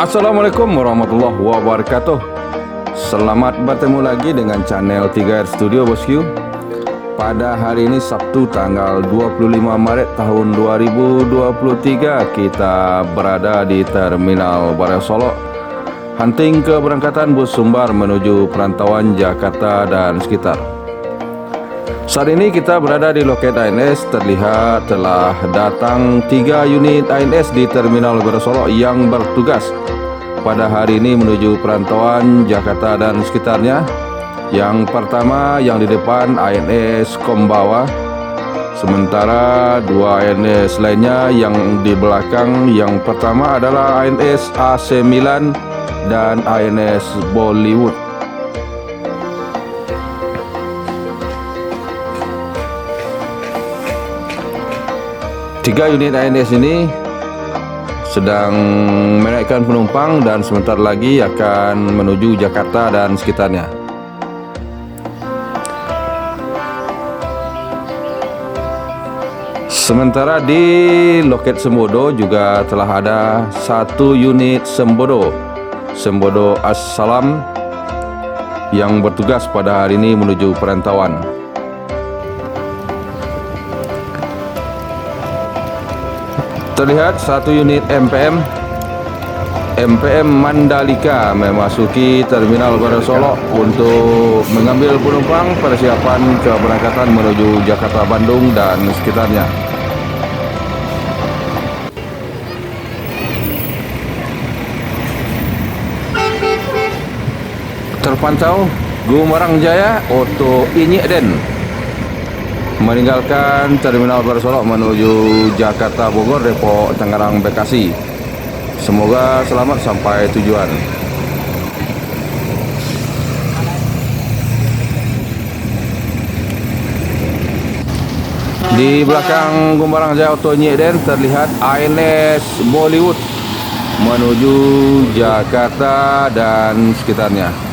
Assalamualaikum warahmatullahi wabarakatuh. Selamat bertemu lagi dengan channel 3R Studio Bosku. Pada hari ini Sabtu tanggal 25 Maret tahun 2023, kita berada di Terminal Baraya Solok, hunting keberangkatan bus Sumbar menuju perantauan Jakarta dan sekitar. Saat ini kita berada di loket ANS. Terlihat telah datang 3 unit ANS di Terminal Baraya Solok yang bertugas pada hari ini menuju perantauan Jakarta dan sekitarnya. Yang pertama yang di depan ANS Kombawa, sementara 2 ANS lainnya yang di belakang. Yang pertama adalah ANS AC Milan dan ANS Bollywood. Tiga unit ANS ini sedang menaikkan penumpang dan sebentar lagi akan menuju Jakarta dan sekitarnya. Sementara di loket Sembodo juga telah ada 1 unit Sembodo Assalam yang bertugas pada hari ini menuju perantauan. Terlihat 1 unit MPM Mandalika memasuki Terminal Baraya Solok untuk mengambil penumpang persiapan keberangkatan menuju Jakarta, Bandung dan sekitarnya. Terpantau Gumarang Jaya Oto Inyekden meninggalkan Terminal Baraya Solok menuju Jakarta Bogor, Depok, Tangerang, Bekasi. Semoga selamat sampai tujuan. Di belakang Gumarang Jaya Oto Inyekden terlihat ANS Bollywood menuju Jakarta dan sekitarnya.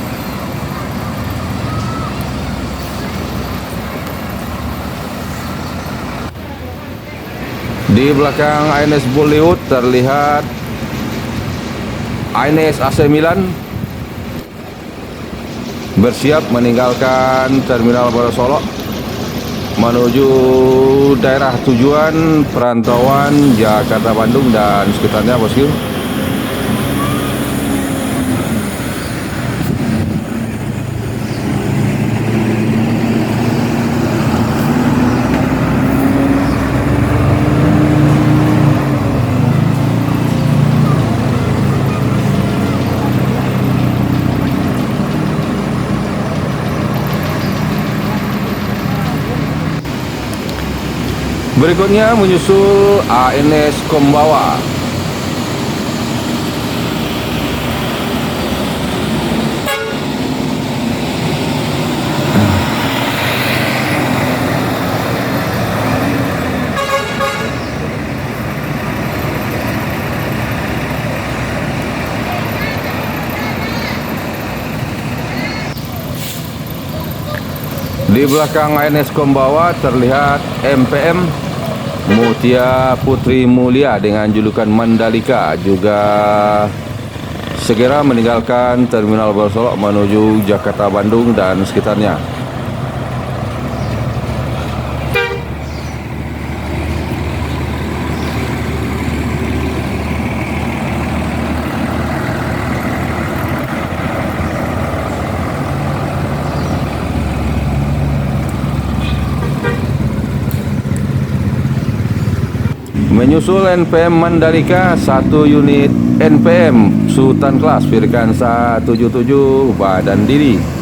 Di belakang ANS Bollywood terlihat ANS AC Milan bersiap meninggalkan Terminal Baraya Solok menuju daerah tujuan perantauan Jakarta, Bandung dan sekitarnya, bosku. Berikutnya menyusul ANS Kombawa. Di belakang ANS Kombawa terlihat MPM Mutia Putri Mulia dengan julukan Mandalika juga segera meninggalkan Terminal Baraya Solok menuju Jakarta, Bandung dan sekitarnya. Menyusul NPM Mandalika 1 unit NPM Sultan Kelas Firkansa 77 badan diri.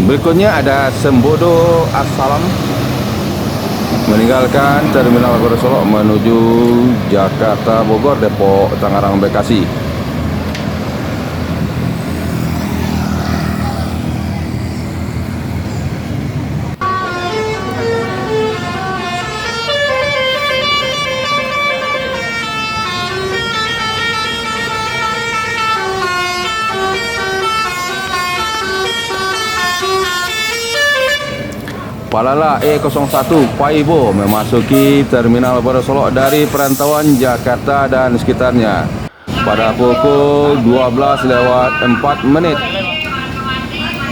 Berikutnya ada Sembodo Assalam meninggalkan Terminal Baraya Solok menuju Jakarta, Bogor, Depok, Tangerang, Bekasi. Palala E01 Paibo memasuki Terminal Baru Solok dari perantauan Jakarta dan sekitarnya pada pukul 12:04.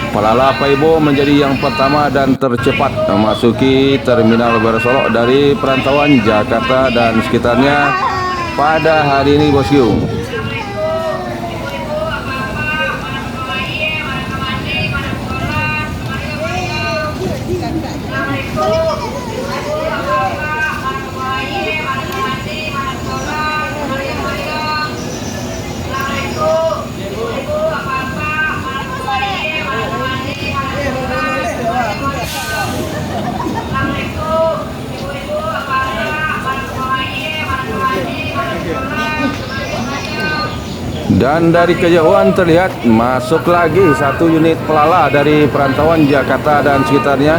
Palala Paibo menjadi yang pertama dan tercepat memasuki Terminal Baru Solok dari perantauan Jakarta dan sekitarnya pada hari ini, bosku. Dan dari kejauhan terlihat masuk lagi satu unit Palala dari perantauan Jakarta dan sekitarnya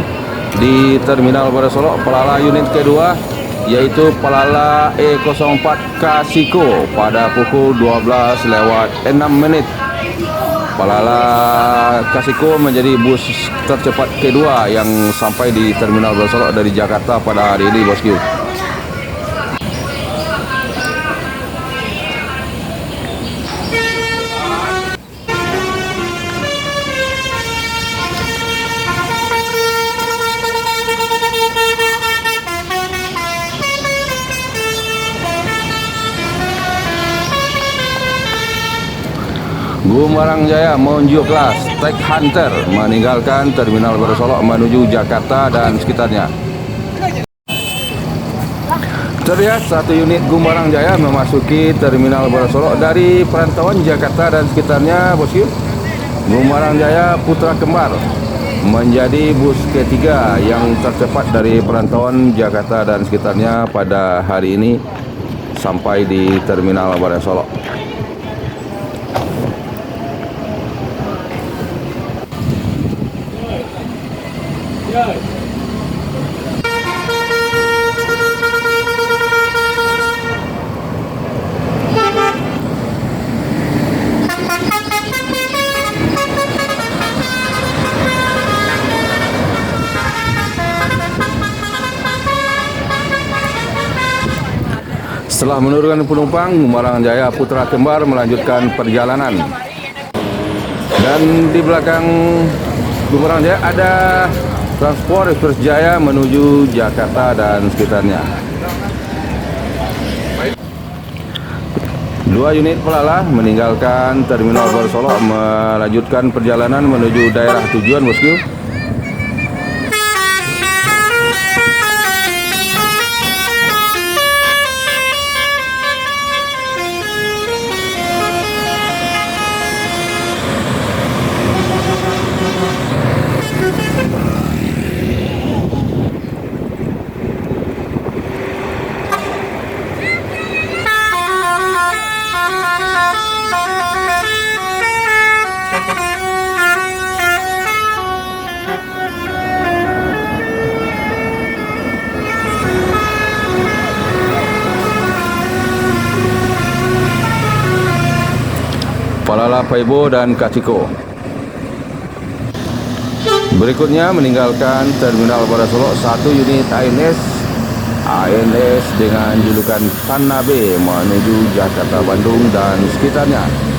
di Terminal Baru Solok. Palala unit kedua yaitu Palala E04 Kasiko pada pukul 12:06. Palala Kasiko menjadi bus tercepat kedua yang sampai di Terminal Baru Solok dari Jakarta pada hari ini, bosku. Gumarang Jaya menuju kelas Tech Hunter meninggalkan Terminal Baru Solok menuju Jakarta dan sekitarnya. Terlihat satu unit Gumarang Jaya memasuki Terminal Baru Solok dari perantauan Jakarta dan sekitarnya, bosku. Gumarang Jaya Putra Kembar menjadi bus ketiga yang tercepat dari perantauan Jakarta dan sekitarnya pada hari ini sampai di Terminal Baru Solok. Setelah menurunkan penumpang, Gumarang Jaya Putra Kembar melanjutkan perjalanan. Dan di belakang Gumarang Jaya ada Transport Express Jaya menuju Jakarta dan sekitarnya. Dua unit Palala meninggalkan Terminal Baru Solok melanjutkan perjalanan menuju daerah tujuan, bosku. Palala Paibo dan Kasiko. Berikutnya meninggalkan Terminal Baru Solok satu unit ANS dengan julukan Tanabe menuju Jakarta, Bandung dan sekitarnya.